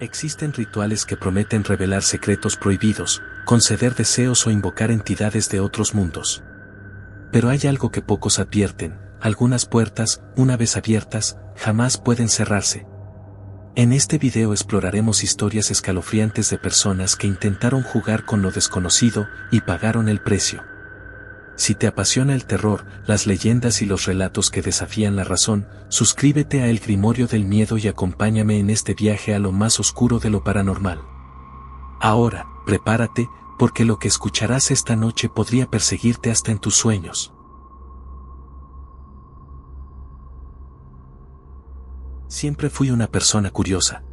Existen rituales que prometen revelar secretos prohibidos, conceder deseos o invocar entidades de otros mundos. Pero hay algo que pocos advierten: algunas puertas, una vez abiertas, jamás pueden cerrarse. En este video exploraremos historias escalofriantes de personas que intentaron jugar con lo desconocido y pagaron el precio. Si te apasiona el terror, las leyendas y los relatos que desafían la razón, suscríbete a El Grimorio del Miedo y acompáñame en este viaje a lo más oscuro de lo paranormal. Ahora, prepárate, porque lo que escucharás esta noche podría perseguirte hasta en tus sueños. Siempre fui una persona curiosa.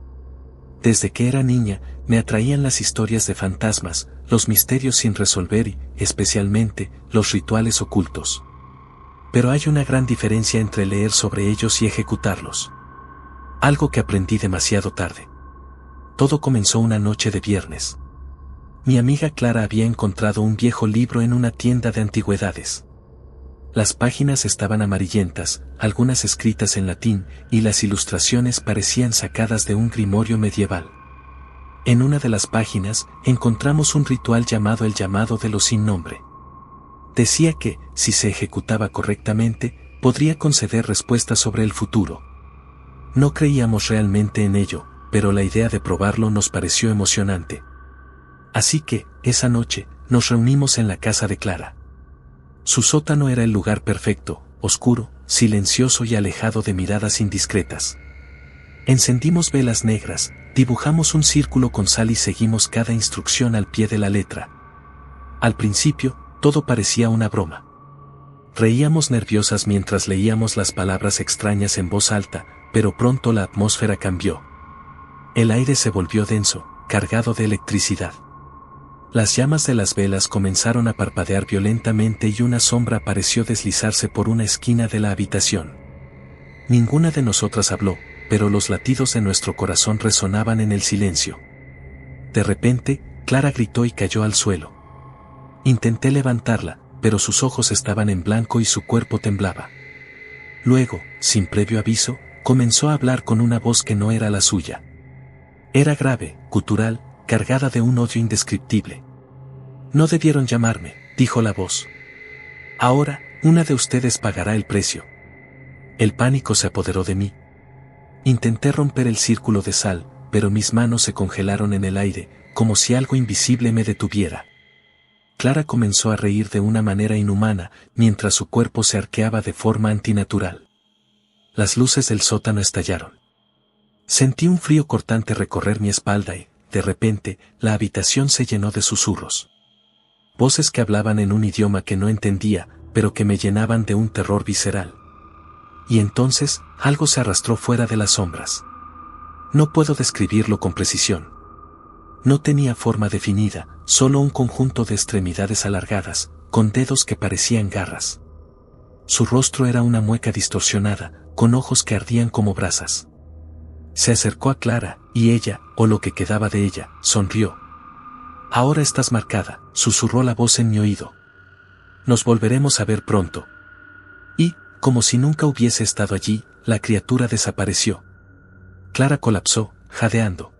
Desde que era niña, me atraían las historias de fantasmas, los misterios sin resolver y, especialmente, los rituales ocultos. Pero hay una gran diferencia entre leer sobre ellos y ejecutarlos. Algo que aprendí demasiado tarde. Todo comenzó una noche de viernes. Mi amiga Clara había encontrado un viejo libro en una tienda de antigüedades. Las páginas estaban amarillentas, algunas escritas en latín, y las ilustraciones parecían sacadas de un grimorio medieval. En una de las páginas, encontramos un ritual llamado el llamado de los sin nombre. Decía que, si se ejecutaba correctamente, podría conceder respuestas sobre el futuro. No creíamos realmente en ello, pero la idea de probarlo nos pareció emocionante. Así que, esa noche, nos reunimos en la casa de Clara. Su sótano era el lugar perfecto, oscuro, silencioso y alejado de miradas indiscretas. Encendimos velas negras, dibujamos un círculo con sal y seguimos cada instrucción al pie de la letra. Al principio, todo parecía una broma. Reíamos nerviosas mientras leíamos las palabras extrañas en voz alta, pero pronto la atmósfera cambió. El aire se volvió denso, cargado de electricidad. Las llamas de las velas comenzaron a parpadear violentamente y una sombra pareció deslizarse por una esquina de la habitación. Ninguna de nosotras habló, pero los latidos de nuestro corazón resonaban en el silencio. De repente, Clara gritó y cayó al suelo. Intenté levantarla, pero sus ojos estaban en blanco y su cuerpo temblaba. Luego, sin previo aviso, comenzó a hablar con una voz que no era la suya. Era grave, gutural, cargada de un odio indescriptible. «No debieron llamarme», dijo la voz. «Ahora, una de ustedes pagará el precio». El pánico se apoderó de mí. Intenté romper el círculo de sal, pero mis manos se congelaron en el aire, como si algo invisible me detuviera. Clara comenzó a reír de una manera inhumana, mientras su cuerpo se arqueaba de forma antinatural. Las luces del sótano estallaron. Sentí un frío cortante recorrer mi espalda y, de repente, la habitación se llenó de susurros. Voces que hablaban en un idioma que no entendía, pero que me llenaban de un terror visceral. Y entonces, algo se arrastró fuera de las sombras. No puedo describirlo con precisión. No tenía forma definida, solo un conjunto de extremidades alargadas, con dedos que parecían garras. Su rostro era una mueca distorsionada, con ojos que ardían como brasas. Se acercó a Clara, y ella, o lo que quedaba de ella, sonrió. «Ahora estás marcada», susurró la voz en mi oído. «Nos volveremos a ver pronto». Y, como si nunca hubiese estado allí, la criatura desapareció. Clara colapsó, jadeando.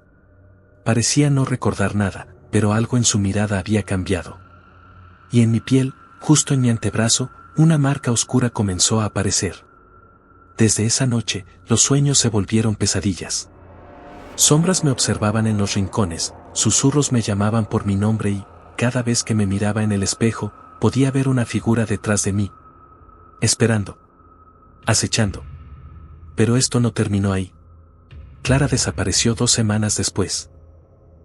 Parecía no recordar nada, pero algo en su mirada había cambiado. Y en mi piel, justo en mi antebrazo, una marca oscura comenzó a aparecer. Desde esa noche, los sueños se volvieron pesadillas. Sombras me observaban en los rincones, susurros me llamaban por mi nombre y, cada vez que me miraba en el espejo, podía ver una figura detrás de mí. Esperando. Acechando. Pero esto no terminó ahí. Clara desapareció 2 semanas después.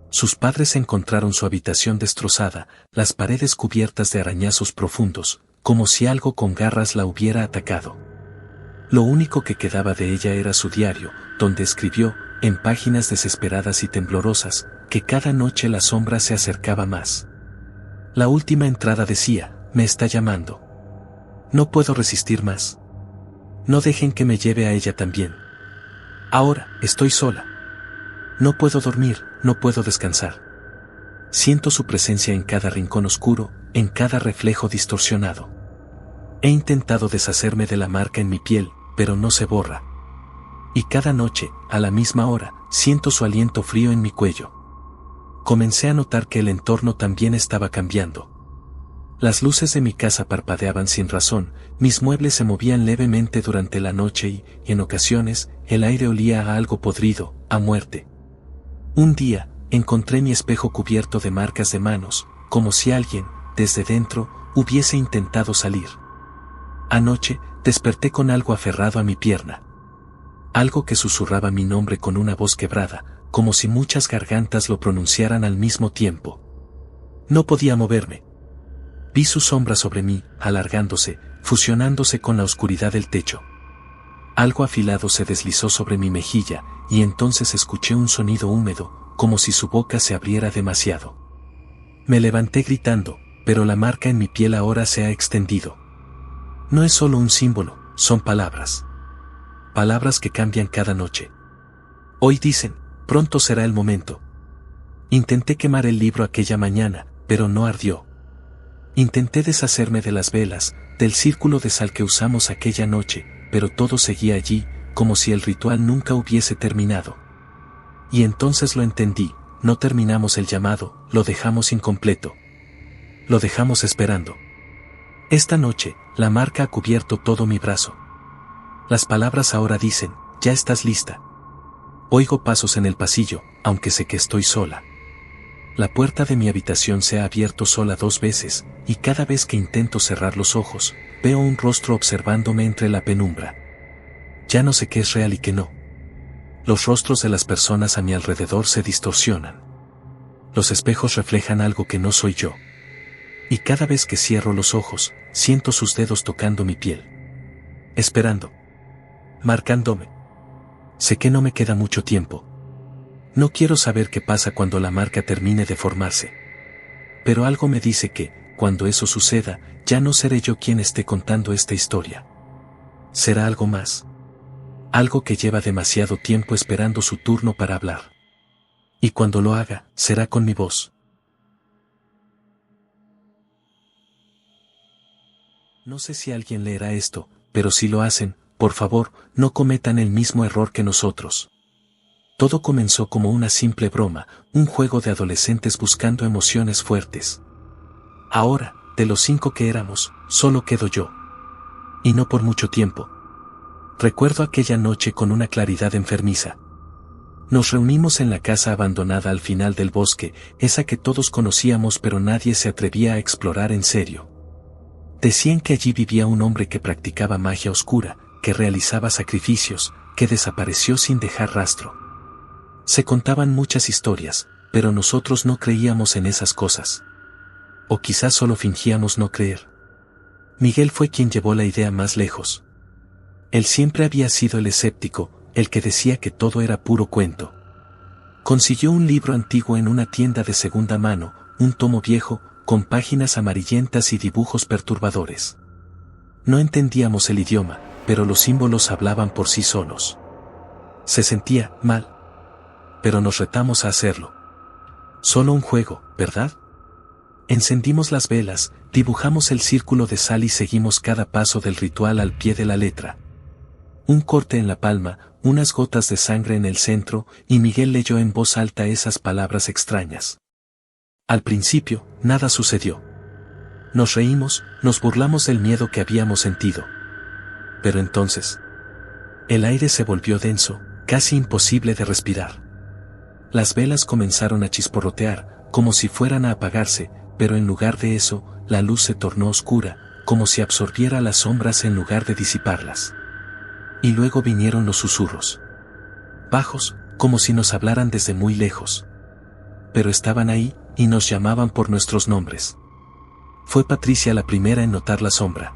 Sus padres encontraron su habitación destrozada, las paredes cubiertas de arañazos profundos, como si algo con garras la hubiera atacado. Lo único que quedaba de ella era su diario, donde escribió, en páginas desesperadas y temblorosas, que cada noche la sombra se acercaba más. La última entrada decía: «Me está llamando. No puedo resistir más. No dejen que me lleve a ella también. Ahora, estoy sola. No puedo dormir, no puedo descansar. Siento su presencia en cada rincón oscuro, en cada reflejo distorsionado. He intentado deshacerme de la marca en mi piel, pero no se borra. Y cada noche, a la misma hora, siento su aliento frío en mi cuello. Comencé a notar que el entorno también estaba cambiando. Las luces de mi casa parpadeaban sin razón, mis muebles se movían levemente durante la noche y, en ocasiones, el aire olía a algo podrido, a muerte. Un día, encontré mi espejo cubierto de marcas de manos, como si alguien, desde dentro, hubiese intentado salir. Anoche, desperté con algo aferrado a mi pierna. Algo que susurraba mi nombre con una voz quebrada, como si muchas gargantas lo pronunciaran al mismo tiempo. No podía moverme. Vi su sombra sobre mí, alargándose, fusionándose con la oscuridad del techo. Algo afilado se deslizó sobre mi mejilla, y entonces escuché un sonido húmedo, como si su boca se abriera demasiado. Me levanté gritando, pero la marca en mi piel ahora se ha extendido. No es solo un símbolo, son palabras. Palabras que cambian cada noche. Hoy dicen, pronto será el momento. Intenté quemar el libro aquella mañana, pero no ardió. Intenté deshacerme de las velas, del círculo de sal que usamos aquella noche, pero todo seguía allí, como si el ritual nunca hubiese terminado. Y entonces lo entendí, no terminamos el llamado, lo dejamos incompleto. Lo dejamos esperando. Esta noche, la marca ha cubierto todo mi brazo. Las palabras ahora dicen, ya estás lista. Oigo pasos en el pasillo, aunque sé que estoy sola. La puerta de mi habitación se ha abierto sola 2 veces, y cada vez que intento cerrar los ojos, veo un rostro observándome entre la penumbra. Ya no sé qué es real y qué no. Los rostros de las personas a mi alrededor se distorsionan. Los espejos reflejan algo que no soy yo. Y cada vez que cierro los ojos, siento sus dedos tocando mi piel. Esperando. Marcándome. Sé que no me queda mucho tiempo. No quiero saber qué pasa cuando la marca termine de formarse. Pero algo me dice que, cuando eso suceda, ya no seré yo quien esté contando esta historia. Será algo más. Algo que lleva demasiado tiempo esperando su turno para hablar. Y cuando lo haga, será con mi voz. No sé si alguien leerá esto, pero si lo hacen, por favor, no cometan el mismo error que nosotros. Todo comenzó como una simple broma, un juego de adolescentes buscando emociones fuertes. Ahora, de los 5 que éramos, solo quedo yo. Y no por mucho tiempo. Recuerdo aquella noche con una claridad enfermiza. Nos reunimos en la casa abandonada al final del bosque, esa que todos conocíamos pero nadie se atrevía a explorar en serio. Decían que allí vivía un hombre que practicaba magia oscura, que realizaba sacrificios, que desapareció sin dejar rastro. Se contaban muchas historias, pero nosotros no creíamos en esas cosas. O quizás solo fingíamos no creer. Miguel fue quien llevó la idea más lejos. Él siempre había sido el escéptico, el que decía que todo era puro cuento. Consiguió un libro antiguo en una tienda de segunda mano, un tomo viejo, con páginas amarillentas y dibujos perturbadores. No entendíamos el idioma, pero los símbolos hablaban por sí solos. Se sentía mal. Pero nos retamos a hacerlo. Solo un juego, ¿verdad? Encendimos las velas, dibujamos el círculo de sal y seguimos cada paso del ritual al pie de la letra. Un corte en la palma, unas gotas de sangre en el centro, y Miguel leyó en voz alta esas palabras extrañas. Al principio, nada sucedió. Nos reímos, nos burlamos del miedo que habíamos sentido. Pero entonces, el aire se volvió denso, casi imposible de respirar. Las velas comenzaron a chisporrotear, como si fueran a apagarse, pero en lugar de eso, la luz se tornó oscura, como si absorbiera las sombras en lugar de disiparlas. Y luego vinieron los susurros. Bajos, como si nos hablaran desde muy lejos. Pero estaban ahí, y nos llamaban por nuestros nombres. Fue Patricia la primera en notar la sombra.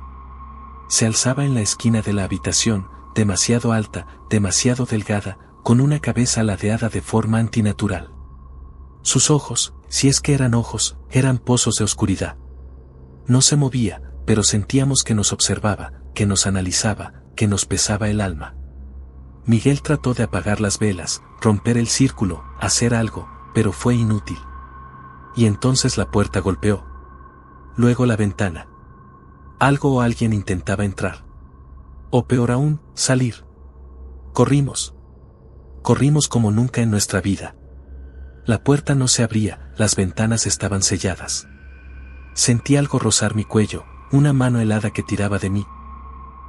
Se alzaba en la esquina de la habitación, demasiado alta, demasiado delgada, con una cabeza ladeada de forma antinatural. Sus ojos, si es que eran ojos, eran pozos de oscuridad. No se movía, pero sentíamos que nos observaba, que nos analizaba, que nos pesaba el alma. Miguel trató de apagar las velas, romper el círculo, hacer algo, pero fue inútil. Y entonces la puerta golpeó. Luego la ventana. Algo o alguien intentaba entrar. O peor aún, salir. Corrimos. Corrimos como nunca en nuestra vida. La puerta no se abría, las ventanas estaban selladas. Sentí algo rozar mi cuello, una mano helada que tiraba de mí.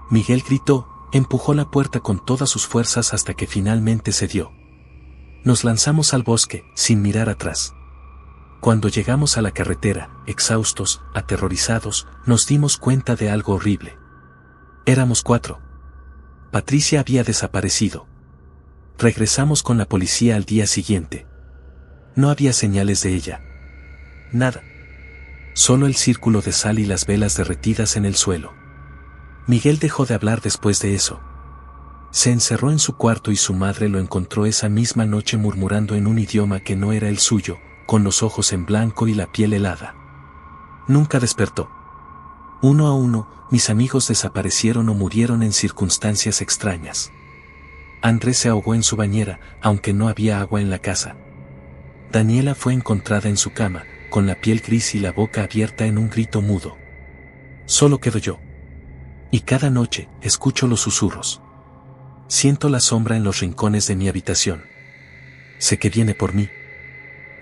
Miguel gritó, empujó la puerta con todas sus fuerzas hasta que finalmente cedió. Nos lanzamos al bosque, sin mirar atrás. Cuando llegamos a la carretera, exhaustos, aterrorizados, nos dimos cuenta de algo horrible. Éramos 4. Patricia había desaparecido. Regresamos con la policía al día siguiente. No había señales de ella. Nada. Solo el círculo de sal y las velas derretidas en el suelo. Miguel dejó de hablar después de eso. Se encerró en su cuarto y su madre lo encontró esa misma noche murmurando en un idioma que no era el suyo, con los ojos en blanco y la piel helada. Nunca despertó. Uno a uno, mis amigos desaparecieron o murieron en circunstancias extrañas. Andrés se ahogó en su bañera, aunque no había agua en la casa. Daniela fue encontrada en su cama, con la piel gris y la boca abierta en un grito mudo. Solo quedo yo. Y cada noche, escucho los susurros. Siento la sombra en los rincones de mi habitación. Sé que viene por mí.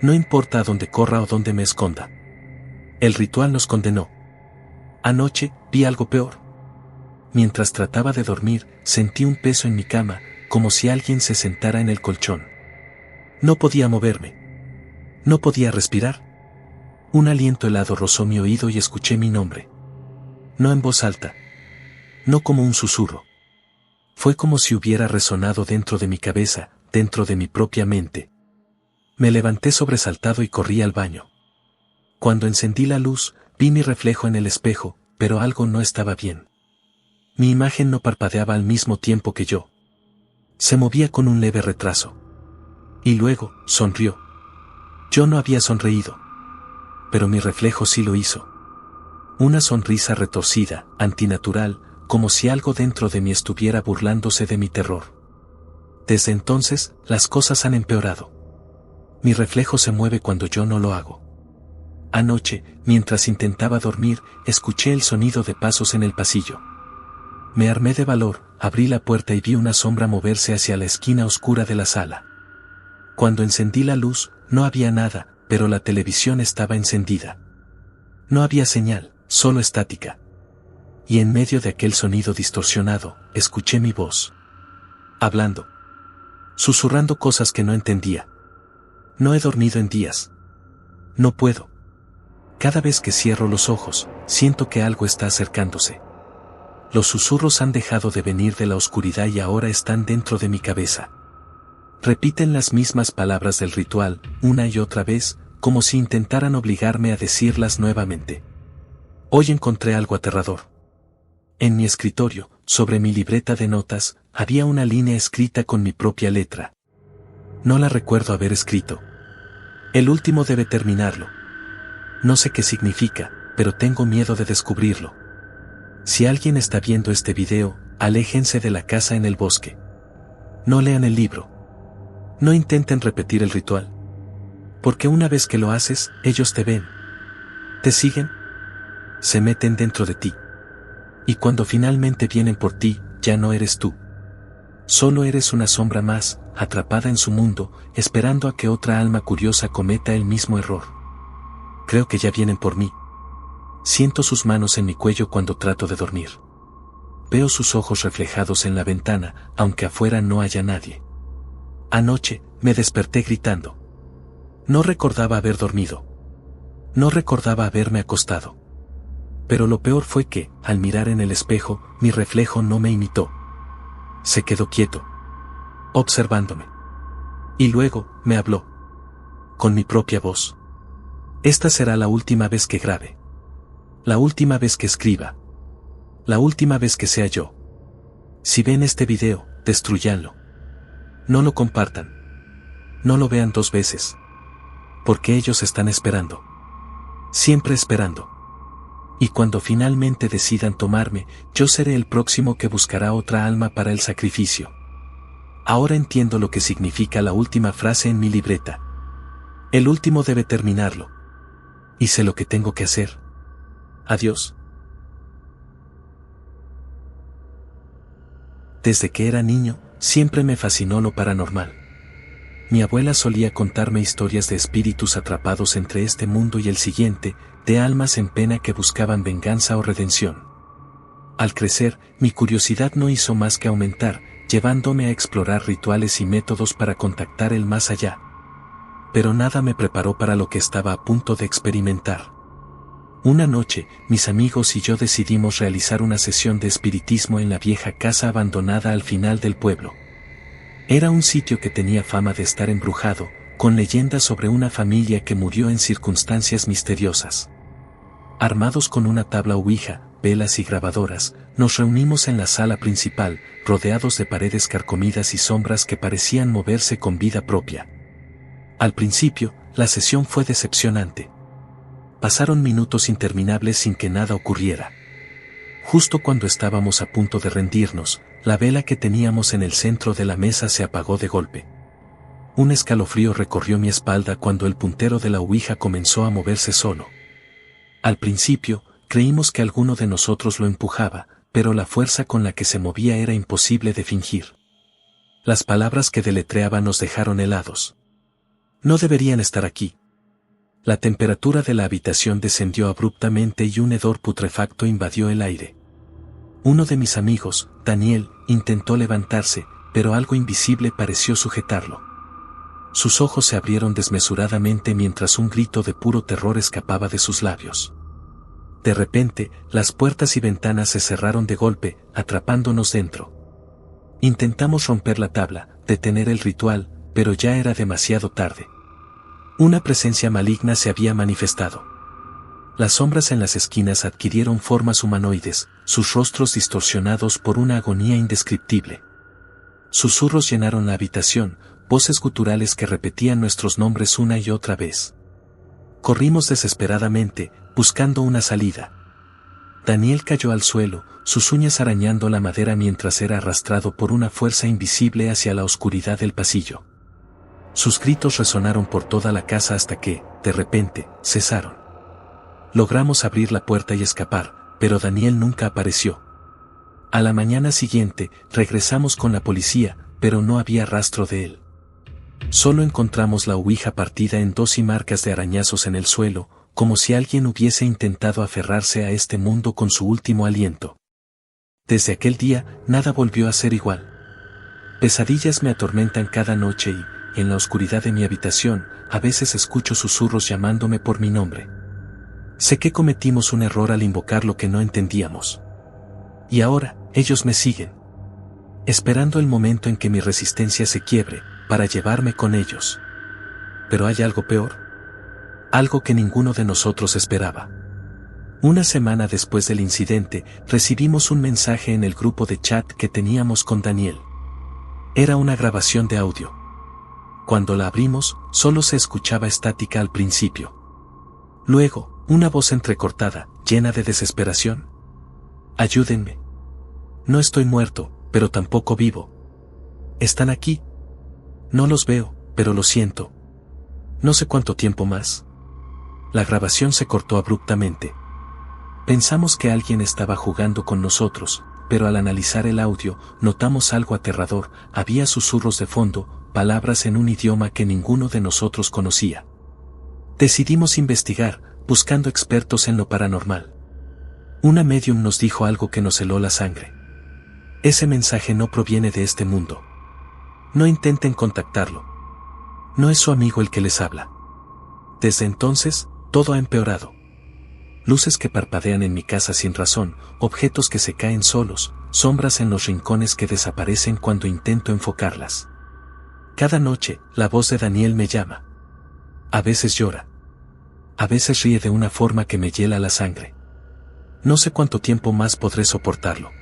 No importa a dónde corra o dónde me esconda. El ritual nos condenó. Anoche, vi algo peor. Mientras trataba de dormir, sentí un peso en mi cama, como si alguien se sentara en el colchón. No podía moverme. No podía respirar. Un aliento helado rozó mi oído y escuché mi nombre. No en voz alta. No como un susurro. Fue como si hubiera resonado dentro de mi cabeza, dentro de mi propia mente. Me levanté sobresaltado y corrí al baño. Cuando encendí la luz, vi mi reflejo en el espejo, pero algo no estaba bien. Mi imagen no parpadeaba al mismo tiempo que yo. Se movía con un leve retraso. Y luego, sonrió. Yo no había sonreído. Pero mi reflejo sí lo hizo. Una sonrisa retorcida, antinatural, como si algo dentro de mí estuviera burlándose de mi terror. Desde entonces, las cosas han empeorado. Mi reflejo se mueve cuando yo no lo hago. Anoche, mientras intentaba dormir, escuché el sonido de pasos en el pasillo. Me armé de valor, abrí la puerta y vi una sombra moverse hacia la esquina oscura de la sala. Cuando encendí la luz, no había nada, pero la televisión estaba encendida. No había señal, solo estática. Y en medio de aquel sonido distorsionado, escuché mi voz. Hablando. Susurrando cosas que no entendía. No he dormido en días. No puedo. Cada vez que cierro los ojos, siento que algo está acercándose. Los susurros han dejado de venir de la oscuridad y ahora están dentro de mi cabeza. Repiten las mismas palabras del ritual, una y otra vez, como si intentaran obligarme a decirlas nuevamente. Hoy encontré algo aterrador. En mi escritorio, sobre mi libreta de notas, había una línea escrita con mi propia letra. No la recuerdo haber escrito. El último debe terminarlo. No sé qué significa, pero tengo miedo de descubrirlo. Si alguien está viendo este video, aléjense de la casa en el bosque. No lean el libro. No intenten repetir el ritual. Porque una vez que lo haces, ellos te ven. Te siguen. Se meten dentro de ti. Y cuando finalmente vienen por ti, ya no eres tú. Solo eres una sombra más, atrapada en su mundo, esperando a que otra alma curiosa cometa el mismo error. Creo que ya vienen por mí. Siento sus manos en mi cuello cuando trato de dormir. Veo sus ojos reflejados en la ventana, aunque afuera no haya nadie. Anoche, me desperté gritando. No recordaba haber dormido. No recordaba haberme acostado. Pero lo peor fue que, al mirar en el espejo, mi reflejo no me imitó. Se quedó quieto, observándome. Y luego, me habló. Con mi propia voz. Esta será la última vez que grabe. La última vez que escriba. La última vez que sea yo. Si ven este video, destruyanlo. No lo compartan. No lo vean 2 veces. Porque ellos están esperando. Siempre esperando. Y cuando finalmente decidan tomarme, yo seré el próximo que buscará otra alma para el sacrificio. Ahora entiendo lo que significa la última frase en mi libreta. El último debe terminarlo. Y sé lo que tengo que hacer. Adiós. Desde que era niño, Siempre me fascinó lo paranormal. Mi abuela solía contarme historias de espíritus atrapados entre este mundo y el siguiente, de almas en pena que buscaban venganza o redención. Al crecer, mi curiosidad no hizo más que aumentar, llevándome a explorar rituales y métodos para contactar el más allá. Pero nada me preparó para lo que estaba a punto de experimentar. Una noche, mis amigos y yo decidimos realizar una sesión de espiritismo en la vieja casa abandonada al final del pueblo. Era un sitio que tenía fama de estar embrujado, con leyendas sobre una familia que murió en circunstancias misteriosas. Armados con una tabla ouija, velas y grabadoras, nos reunimos en la sala principal, rodeados de paredes carcomidas y sombras que parecían moverse con vida propia. Al principio, la sesión fue decepcionante. Pasaron minutos interminables sin que nada ocurriera. Justo cuando estábamos a punto de rendirnos, la vela que teníamos en el centro de la mesa se apagó de golpe. Un escalofrío recorrió mi espalda cuando el puntero de la ouija comenzó a moverse solo. Al principio, creímos que alguno de nosotros lo empujaba, pero la fuerza con la que se movía era imposible de fingir. Las palabras que deletreaba nos dejaron helados. No deberían estar aquí. La temperatura de la habitación descendió abruptamente y un hedor putrefacto invadió el aire. Uno de mis amigos, Daniel, intentó levantarse, pero algo invisible pareció sujetarlo. Sus ojos se abrieron desmesuradamente mientras un grito de puro terror escapaba de sus labios. De repente, las puertas y ventanas se cerraron de golpe, atrapándonos dentro. Intentamos romper la tabla, detener el ritual, pero ya era demasiado tarde. Una presencia maligna se había manifestado. Las sombras en las esquinas adquirieron formas humanoides, sus rostros distorsionados por una agonía indescriptible. Susurros llenaron la habitación, voces guturales que repetían nuestros nombres una y otra vez. Corrimos desesperadamente, buscando una salida. Daniel cayó al suelo, sus uñas arañando la madera mientras era arrastrado por una fuerza invisible hacia la oscuridad del pasillo. Sus gritos resonaron por toda la casa hasta que, de repente, cesaron. Logramos abrir la puerta y escapar, pero Daniel nunca apareció. A la mañana siguiente, regresamos con la policía, pero no había rastro de él. Solo encontramos la ouija partida en dos y marcas de arañazos en el suelo, como si alguien hubiese intentado aferrarse a este mundo con su último aliento. Desde aquel día, nada volvió a ser igual. Pesadillas me atormentan cada noche y, en la oscuridad de mi habitación, a veces escucho susurros llamándome por mi nombre. Sé que cometimos un error al invocar lo que no entendíamos. Y ahora, ellos me siguen. Esperando el momento en que mi resistencia se quiebre, para llevarme con ellos. Pero hay algo peor. Algo que ninguno de nosotros esperaba. Una semana después del incidente, recibimos un mensaje en el grupo de chat que teníamos con Daniel. Era una grabación de audio. Cuando la abrimos, solo se escuchaba estática al principio. Luego, una voz entrecortada, llena de desesperación. Ayúdenme. No estoy muerto, pero tampoco vivo. Están aquí. No los veo, pero lo siento. No sé cuánto tiempo más. La grabación se cortó abruptamente. Pensamos que alguien estaba jugando con nosotros, pero al analizar el audio, notamos algo aterrador. Había susurros de fondo, palabras en un idioma que ninguno de nosotros conocía. Decidimos investigar, buscando expertos en lo paranormal. Una medium nos dijo algo que nos heló la sangre. Ese mensaje no proviene de este mundo. No intenten contactarlo. No es su amigo el que les habla. Desde entonces, todo ha empeorado. Luces que parpadean en mi casa sin razón, objetos que se caen solos, sombras en los rincones que desaparecen cuando intento enfocarlas. Cada noche, la voz de Daniel me llama. A veces llora. A veces ríe de una forma que me hiela la sangre. No sé cuánto tiempo más podré soportarlo.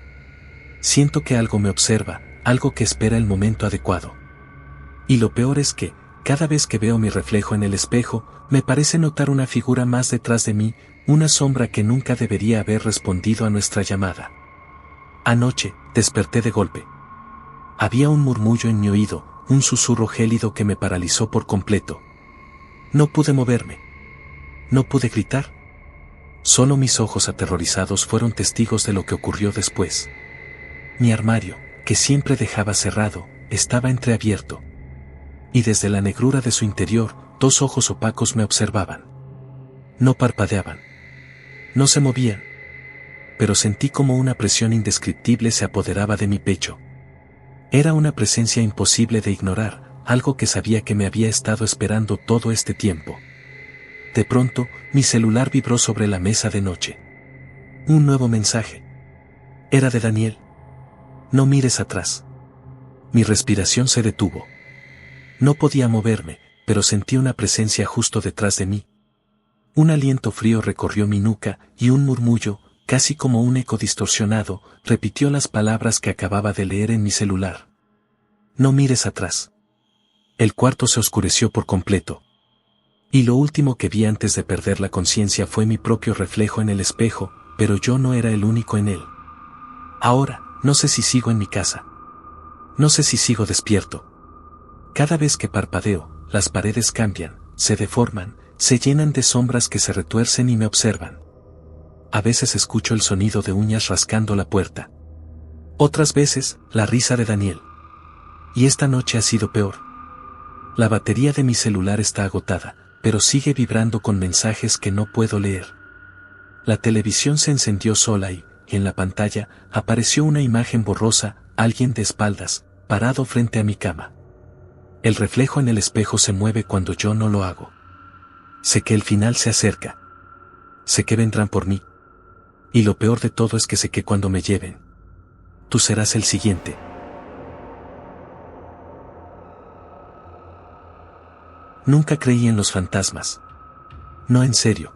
Siento que algo me observa, algo que espera el momento adecuado. Y lo peor es que, cada vez que veo mi reflejo en el espejo, me parece notar una figura más detrás de mí, una sombra que nunca debería haber respondido a nuestra llamada. Anoche, desperté de golpe. Había un murmullo en mi oído, un susurro gélido que me paralizó por completo. No pude moverme. No pude gritar. Solo mis ojos aterrorizados fueron testigos de lo que ocurrió después. Mi armario, que siempre dejaba cerrado, estaba entreabierto. Y desde la negrura de su interior, dos ojos opacos me observaban. No parpadeaban. No se movían. Pero sentí como una presión indescriptible se apoderaba de mi pecho. Era una presencia imposible de ignorar, algo que sabía que me había estado esperando todo este tiempo. De pronto, mi celular vibró sobre la mesa de noche. Un nuevo mensaje. Era de Daniel. No mires atrás. Mi respiración se detuvo. No podía moverme, pero sentí una presencia justo detrás de mí. Un aliento frío recorrió mi nuca y un murmullo, casi como un eco distorsionado, repitió las palabras que acababa de leer en mi celular. No mires atrás. El cuarto se oscureció por completo. Y lo último que vi antes de perder la conciencia fue mi propio reflejo en el espejo, pero yo no era el único en él. Ahora, no sé si sigo en mi casa. No sé si sigo despierto. Cada vez que parpadeo, las paredes cambian, se deforman, se llenan de sombras que se retuercen y me observan. A veces escucho el sonido de uñas rascando la puerta. Otras veces, la risa de Daniel. Y esta noche ha sido peor. La batería de mi celular está agotada, pero sigue vibrando con mensajes que no puedo leer. La televisión se encendió sola y, en la pantalla, apareció una imagen borrosa, alguien de espaldas, parado frente a mi cama. El reflejo en el espejo se mueve cuando yo no lo hago. Sé que el final se acerca. Sé que vendrán por mí. Y lo peor de todo es que sé que cuando me lleven, tú serás el siguiente. Nunca creí en los fantasmas. No, en serio.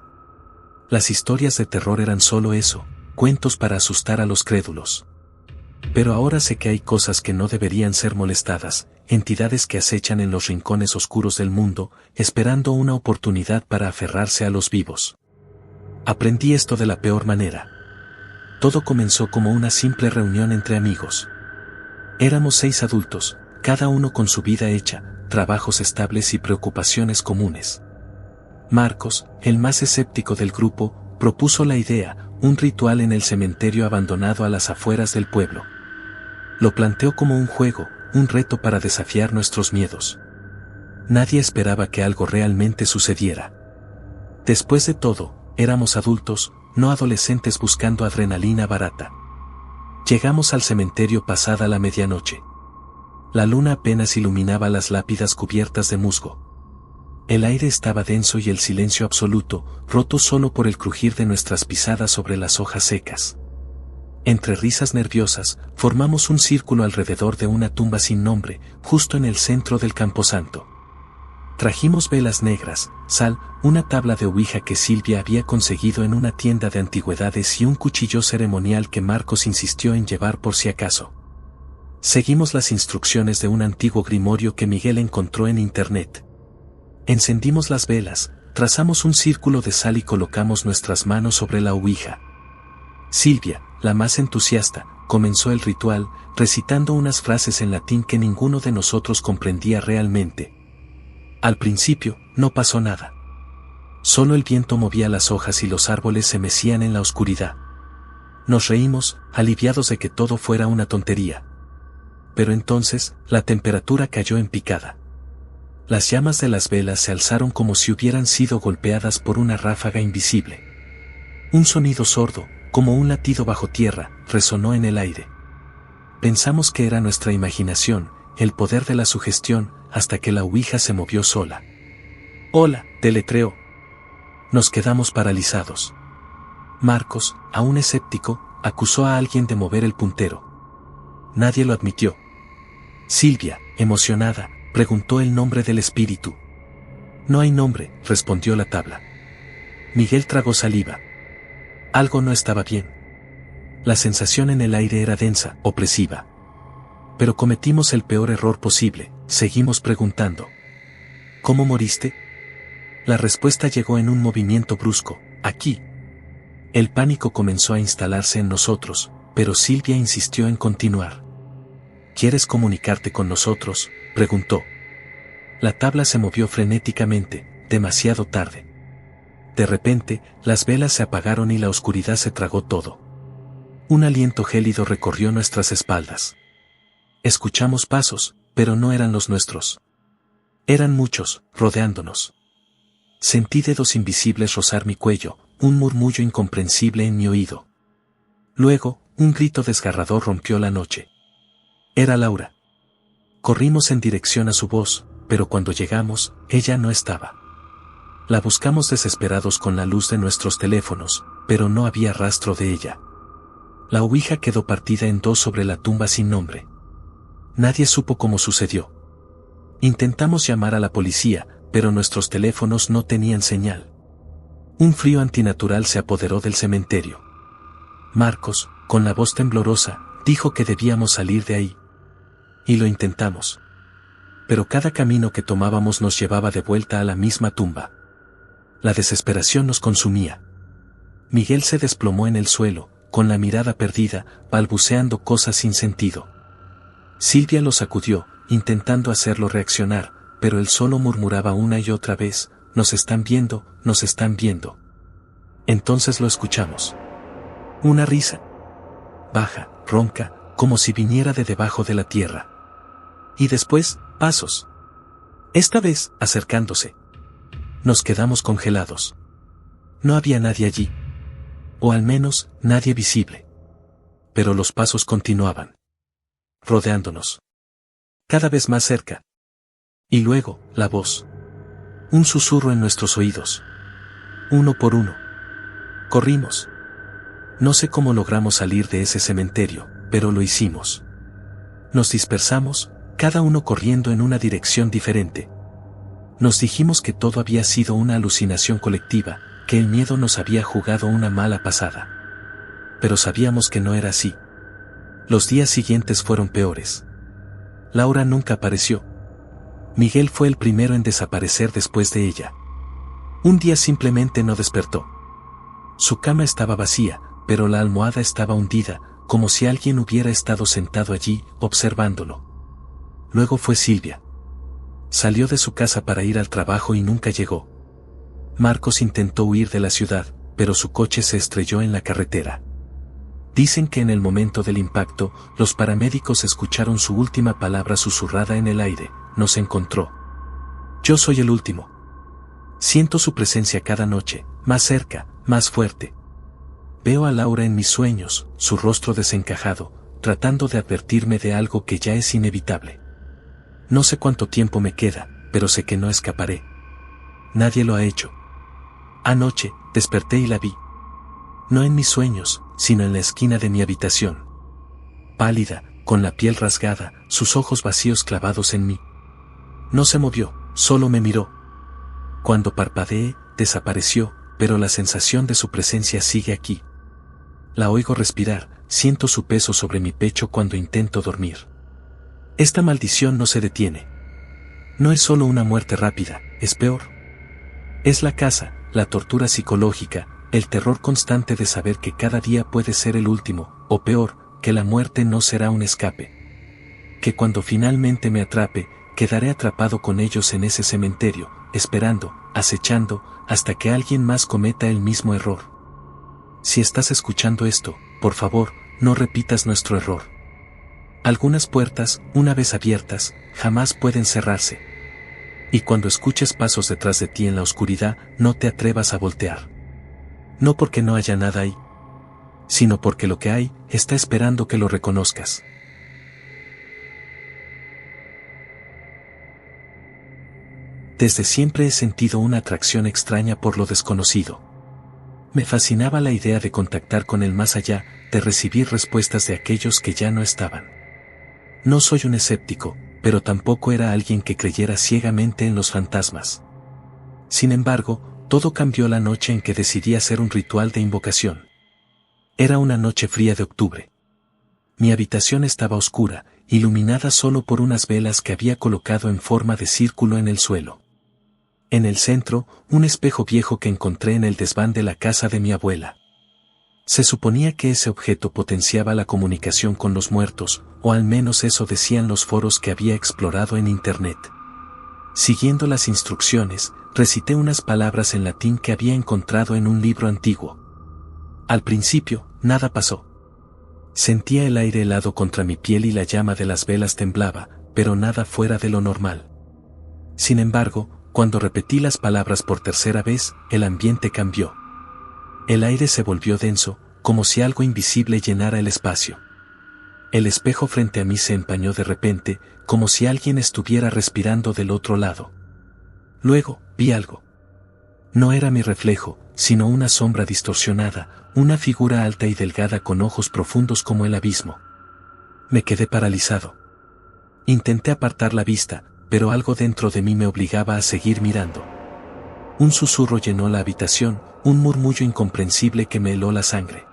Las historias de terror eran solo eso, cuentos para asustar a los crédulos. Pero ahora sé que hay cosas que no deberían ser molestadas, entidades que acechan en los rincones oscuros del mundo, esperando una oportunidad para aferrarse a los vivos. Aprendí esto de la peor manera. Todo comenzó como una simple reunión entre amigos. Éramos 6 adultos, cada uno con su vida hecha, trabajos estables y preocupaciones comunes. Marcos, el más escéptico del grupo, propuso la idea, un ritual en el cementerio abandonado a las afueras del pueblo. Lo planteó como un juego, un reto para desafiar nuestros miedos. Nadie esperaba que algo realmente sucediera. Después de todo, éramos adultos, no adolescentes buscando adrenalina barata. Llegamos al cementerio pasada la medianoche. La luna apenas iluminaba las lápidas cubiertas de musgo. El aire estaba denso y el silencio absoluto, roto solo por el crujir de nuestras pisadas sobre las hojas secas. Entre risas nerviosas, formamos un círculo alrededor de una tumba sin nombre, justo en el centro del camposanto. Trajimos velas negras, sal, una tabla de ouija que Silvia había conseguido en una tienda de antigüedades y un cuchillo ceremonial que Marcos insistió en llevar por si acaso. Seguimos las instrucciones de un antiguo grimorio que Miguel encontró en internet. Encendimos las velas, trazamos un círculo de sal y colocamos nuestras manos sobre la ouija. Silvia, la más entusiasta, comenzó el ritual, recitando unas frases en latín que ninguno de nosotros comprendía realmente. Al principio, no pasó nada. Solo el viento movía las hojas y los árboles se mecían en la oscuridad. Nos reímos, aliviados de que todo fuera una tontería. Pero entonces, la temperatura cayó en picada. Las llamas de las velas se alzaron como si hubieran sido golpeadas por una ráfaga invisible. Un sonido sordo, como un latido bajo tierra, resonó en el aire. Pensamos que era nuestra imaginación, el poder de la sugestión, hasta que la ouija se movió sola. «Hola», deletreó. Nos quedamos paralizados. Marcos, aún escéptico, acusó a alguien de mover el puntero. Nadie lo admitió. Silvia, emocionada, preguntó el nombre del espíritu. «No hay nombre», respondió la tabla. Miguel tragó saliva. Algo no estaba bien. La sensación en el aire era densa, opresiva. Pero cometimos el peor error posible, seguimos preguntando. «¿Cómo moriste?» La respuesta llegó en un movimiento brusco, «Aquí». El pánico comenzó a instalarse en nosotros, pero Silvia insistió en continuar. «¿Quieres comunicarte con nosotros?», preguntó. La tabla se movió frenéticamente, demasiado tarde. De repente, las velas se apagaron y la oscuridad se tragó todo. Un aliento gélido recorrió nuestras espaldas. Escuchamos pasos, pero no eran los nuestros. Eran muchos, rodeándonos. Sentí dedos invisibles rozar mi cuello, un murmullo incomprensible en mi oído. Luego, un grito desgarrador rompió la noche. Era Laura. Corrimos en dirección a su voz, pero cuando llegamos, ella no estaba. La buscamos desesperados con la luz de nuestros teléfonos, pero no había rastro de ella. La ouija quedó partida en dos sobre la tumba sin nombre. Nadie supo cómo sucedió. Intentamos llamar a la policía, pero nuestros teléfonos no tenían señal. Un frío antinatural se apoderó del cementerio. Marcos, con la voz temblorosa, dijo que debíamos salir de ahí. Y lo intentamos. Pero cada camino que tomábamos nos llevaba de vuelta a la misma tumba. La desesperación nos consumía. Miguel se desplomó en el suelo, con la mirada perdida, balbuceando cosas sin sentido. Silvia lo sacudió, intentando hacerlo reaccionar, pero él solo murmuraba una y otra vez, «Nos están viendo, nos están viendo». Entonces lo escuchamos. Una risa. Baja, ronca, como si viniera de debajo de la tierra. Y después, pasos. Esta vez, acercándose. Nos quedamos congelados. No había nadie allí. O al menos, nadie visible. Pero los pasos continuaban. Rodeándonos. Cada vez más cerca. Y luego, la voz. Un susurro en nuestros oídos. Uno por uno. Corrimos. No sé cómo logramos salir de ese cementerio, pero lo hicimos. Nos dispersamos, cada uno corriendo en una dirección diferente. Nos dijimos que todo había sido una alucinación colectiva, que el miedo nos había jugado una mala pasada. Pero sabíamos que no era así. Los días siguientes fueron peores. Laura nunca apareció. Miguel fue el primero en desaparecer después de ella. Un día simplemente no despertó. Su cama estaba vacía, pero la almohada estaba hundida, como si alguien hubiera estado sentado allí, observándolo. Luego fue Silvia. Salió de su casa para ir al trabajo y nunca llegó. Marcos intentó huir de la ciudad, pero su coche se estrelló en la carretera. Dicen que en el momento del impacto, los paramédicos escucharon su última palabra susurrada en el aire: «Nos encontró». Yo soy el último. Siento su presencia cada noche, más cerca, más fuerte. Veo a Laura en mis sueños, su rostro desencajado, tratando de advertirme de algo que ya es inevitable. No sé cuánto tiempo me queda, pero sé que no escaparé. Nadie lo ha hecho. Anoche, desperté y la vi. No en mis sueños, sino en la esquina de mi habitación. Pálida, con la piel rasgada, sus ojos vacíos clavados en mí. No se movió, solo me miró. Cuando parpadeé, desapareció, pero la sensación de su presencia sigue aquí. La oigo respirar, siento su peso sobre mi pecho cuando intento dormir. Esta maldición no se detiene. No es solo una muerte rápida, es peor. Es la casa, la tortura psicológica, el terror constante de saber que cada día puede ser el último, o peor, que la muerte no será un escape. Que cuando finalmente me atrape, quedaré atrapado con ellos en ese cementerio, esperando, acechando, hasta que alguien más cometa el mismo error. Si estás escuchando esto, por favor, no repitas nuestro error. Algunas puertas, una vez abiertas, jamás pueden cerrarse. Y cuando escuches pasos detrás de ti en la oscuridad, no te atrevas a voltear. No porque no haya nada ahí, sino porque lo que hay, está esperando que lo reconozcas. Desde siempre he sentido una atracción extraña por lo desconocido. Me fascinaba la idea de contactar con el más allá, de recibir respuestas de aquellos que ya no estaban. No soy un escéptico, pero tampoco era alguien que creyera ciegamente en los fantasmas. Sin embargo, todo cambió la noche en que decidí hacer un ritual de invocación. Era una noche fría de octubre. Mi habitación estaba oscura, iluminada solo por unas velas que había colocado en forma de círculo en el suelo. En el centro, un espejo viejo que encontré en el desván de la casa de mi abuela. Se suponía que ese objeto potenciaba la comunicación con los muertos, o al menos eso decían los foros que había explorado en internet. Siguiendo las instrucciones, recité unas palabras en latín que había encontrado en un libro antiguo. Al principio, nada pasó. Sentía el aire helado contra mi piel y la llama de las velas temblaba, pero nada fuera de lo normal. Sin embargo, cuando repetí las palabras por tercera vez, el ambiente cambió. El aire se volvió denso, como si algo invisible llenara el espacio. El espejo frente a mí se empañó de repente, como si alguien estuviera respirando del otro lado. Luego, vi algo. No era mi reflejo, sino una sombra distorsionada, una figura alta y delgada con ojos profundos como el abismo. Me quedé paralizado. Intenté apartar la vista, pero algo dentro de mí me obligaba a seguir mirando. Un susurro llenó la habitación, un murmullo incomprensible que me heló la sangre.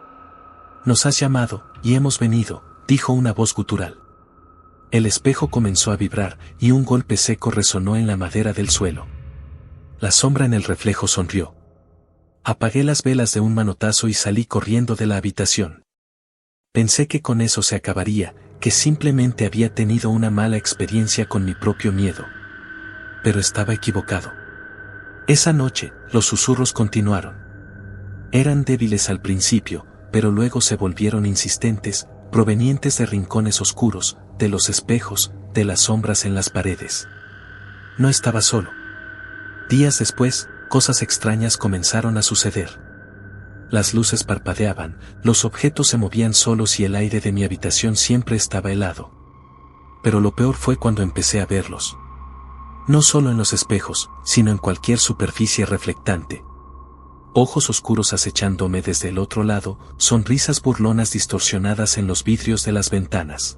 «Nos has llamado, y hemos venido», dijo una voz gutural. El espejo comenzó a vibrar, y un golpe seco resonó en la madera del suelo. La sombra en el reflejo sonrió. Apagué las velas de un manotazo y salí corriendo de la habitación. Pensé que con eso se acabaría, que simplemente había tenido una mala experiencia con mi propio miedo. Pero estaba equivocado. Esa noche, los susurros continuaron. Eran débiles al principio, pero luego se volvieron insistentes, provenientes de rincones oscuros, de los espejos, de las sombras en las paredes. No estaba solo. Días después, cosas extrañas comenzaron a suceder. Las luces parpadeaban, los objetos se movían solos y el aire de mi habitación siempre estaba helado. Pero lo peor fue cuando empecé a verlos. No solo en los espejos, sino en cualquier superficie reflectante. Ojos oscuros acechándome desde el otro lado, sonrisas burlonas distorsionadas en los vidrios de las ventanas.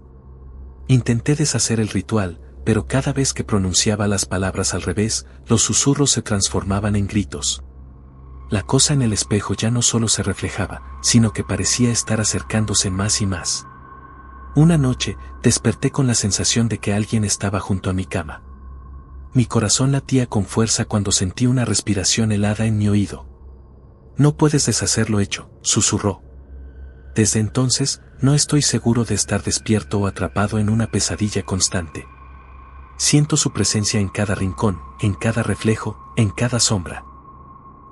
Intenté deshacer el ritual, pero cada vez que pronunciaba las palabras al revés, los susurros se transformaban en gritos. La cosa en el espejo ya no solo se reflejaba, sino que parecía estar acercándose más y más. Una noche, desperté con la sensación de que alguien estaba junto a mi cama. Mi corazón latía con fuerza cuando sentí una respiración helada en mi oído. «No puedes deshacer lo hecho», susurró. Desde entonces, no estoy seguro de estar despierto o atrapado en una pesadilla constante. Siento su presencia en cada rincón, en cada reflejo, en cada sombra.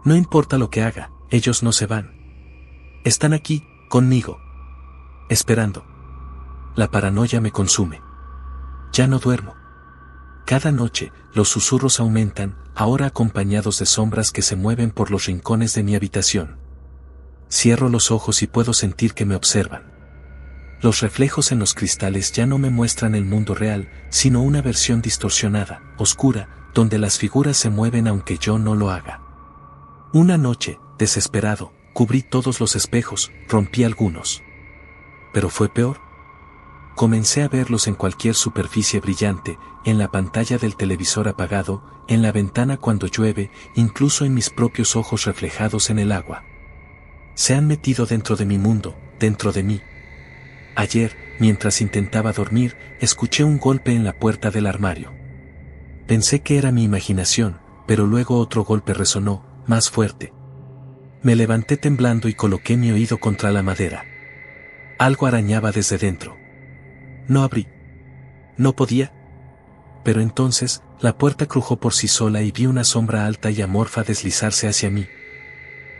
No importa lo que haga, ellos no se van. Están aquí, conmigo. Esperando. La paranoia me consume. Ya no duermo. Cada noche, los susurros aumentan, ahora acompañados de sombras que se mueven por los rincones de mi habitación. Cierro los ojos y puedo sentir que me observan. Los reflejos en los cristales ya no me muestran el mundo real, sino una versión distorsionada, oscura, donde las figuras se mueven aunque yo no lo haga. Una noche, desesperado, cubrí todos los espejos, rompí algunos. Pero fue peor. Comencé a verlos en cualquier superficie brillante, en la pantalla del televisor apagado, en la ventana cuando llueve, incluso en mis propios ojos reflejados en el agua. Se han metido dentro de mi mundo, dentro de mí. Ayer, mientras intentaba dormir, escuché un golpe en la puerta del armario. Pensé que era mi imaginación, pero luego otro golpe resonó, más fuerte. Me levanté temblando y coloqué mi oído contra la madera. Algo arañaba desde dentro. No abrí. No podía. Pero entonces, la puerta crujó por sí sola y vi una sombra alta y amorfa deslizarse hacia mí.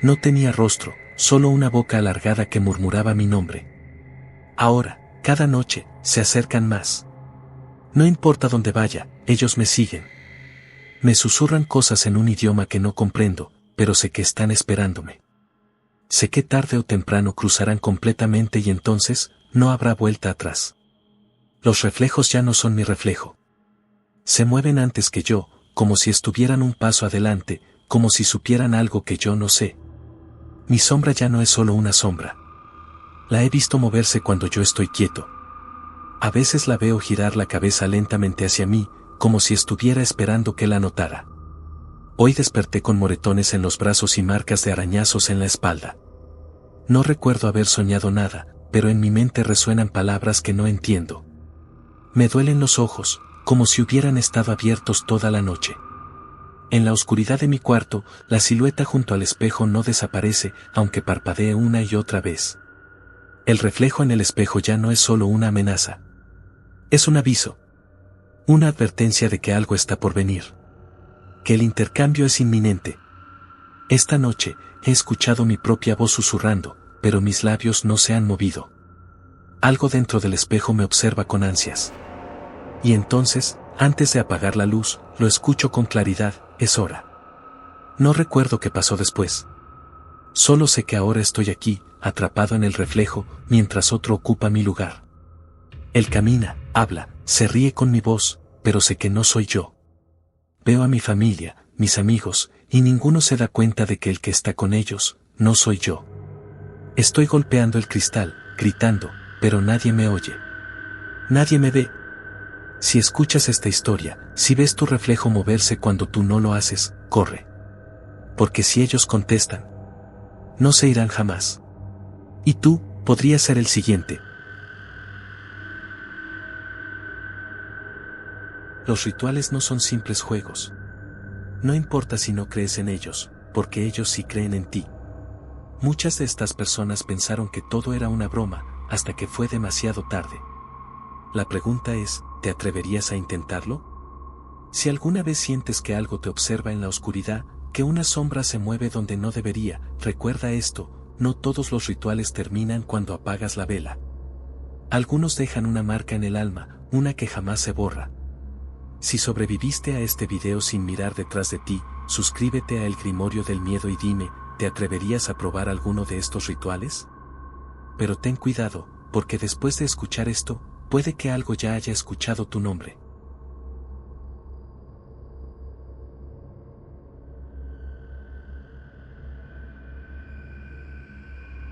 No tenía rostro, solo una boca alargada que murmuraba mi nombre. Ahora, cada noche, se acercan más. No importa dónde vaya, ellos me siguen. Me susurran cosas en un idioma que no comprendo, pero sé que están esperándome. Sé que tarde o temprano cruzarán completamente y entonces, no habrá vuelta atrás. Los reflejos ya no son mi reflejo. Se mueven antes que yo, como si estuvieran un paso adelante, como si supieran algo que yo no sé. Mi sombra ya no es solo una sombra. La he visto moverse cuando yo estoy quieto. A veces la veo girar la cabeza lentamente hacia mí, como si estuviera esperando que la notara. Hoy desperté con moretones en los brazos y marcas de arañazos en la espalda. No recuerdo haber soñado nada, pero en mi mente resuenan palabras que no entiendo. Me duelen los ojos, como si hubieran estado abiertos toda la noche. En la oscuridad de mi cuarto, la silueta junto al espejo no desaparece, aunque parpadee una y otra vez. El reflejo en el espejo ya no es solo una amenaza. Es un aviso. Una advertencia de que algo está por venir. Que el intercambio es inminente. Esta noche, he escuchado mi propia voz susurrando, pero mis labios no se han movido. Algo dentro del espejo me observa con ansias. Y entonces, antes de apagar la luz, lo escucho con claridad: es hora. No recuerdo qué pasó después. Solo sé que ahora estoy aquí, atrapado en el reflejo, mientras otro ocupa mi lugar. Él camina, habla, se ríe con mi voz, pero sé que no soy yo. Veo a mi familia, mis amigos, y ninguno se da cuenta de que el que está con ellos, no soy yo. Estoy golpeando el cristal, gritando, pero nadie me oye. Nadie me ve. Si escuchas esta historia, si ves tu reflejo moverse cuando tú no lo haces, corre. Porque si ellos contestan, no se irán jamás. Y tú, podrías ser el siguiente. Los rituales no son simples juegos. No importa si no crees en ellos, porque ellos sí creen en ti. Muchas de estas personas pensaron que todo era una broma, hasta que fue demasiado tarde. La pregunta es, ¿te atreverías a intentarlo? Si alguna vez sientes que algo te observa en la oscuridad, que una sombra se mueve donde no debería, recuerda esto: no todos los rituales terminan cuando apagas la vela. Algunos dejan una marca en el alma, una que jamás se borra. Si sobreviviste a este video sin mirar detrás de ti, suscríbete a El Grimorio del Miedo y dime, ¿te atreverías a probar alguno de estos rituales? Pero ten cuidado, porque después de escuchar esto, puede que algo ya haya escuchado tu nombre.